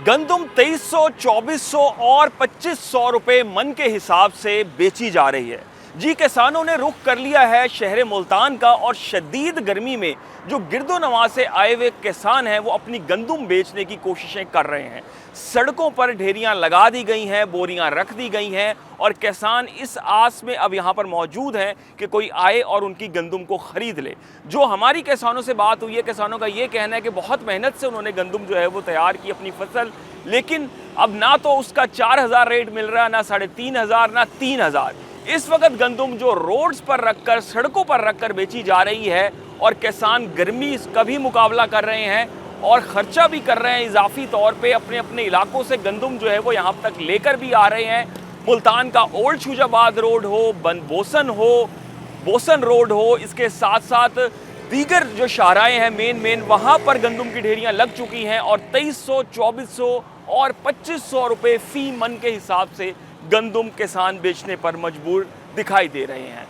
गंदुम 2300, 2400 और 2500 रुपए मन के हिसाब से बेची जा रही है। जी, किसानों ने रुख कर लिया है शहर मुल्तान का और शदीद गर्मी में जो गिरदोनवा से आए हुए किसान हैं वो अपनी गंदुम बेचने की कोशिशें कर रहे हैं। सड़कों पर ढेरियां लगा दी गई हैं, बोरियां रख दी गई हैं और किसान इस आस में अब यहाँ पर मौजूद हैं कि कोई आए और उनकी गंदुम को ख़रीद ले। जो हमारी किसानों से बात हुई है, किसानों का ये कहना है कि बहुत मेहनत से उन्होंने गंदुम जो है वो तैयार की अपनी फसल, लेकिन अब ना तो उसका 4000 रेट मिल रहा है, ना 3500, ना 3000। इस वक्त गंदुम जो रोड्स पर रखकर, सड़कों पर रखकर बेची जा रही है और किसान गर्मी का भी मुकाबला कर रहे हैं और ख़र्चा भी कर रहे हैं इजाफी तौर पे। अपने अपने इलाकों से गंदुम जो है वो यहाँ तक लेकर भी आ रहे हैं। मुल्तान का ओल्ड शुजाबाद रोड हो, बोसन रोड हो, इसके साथ साथ दीगर जो शाहराएँ हैं मेन वहाँ पर गंदुम की ढेरियाँ लग चुकी हैं और 2300, 2400 और 2500 रुपये फ़ी मन के हिसाब से गंदुम किसान बेचने पर मजबूर दिखाई दे रहे हैं।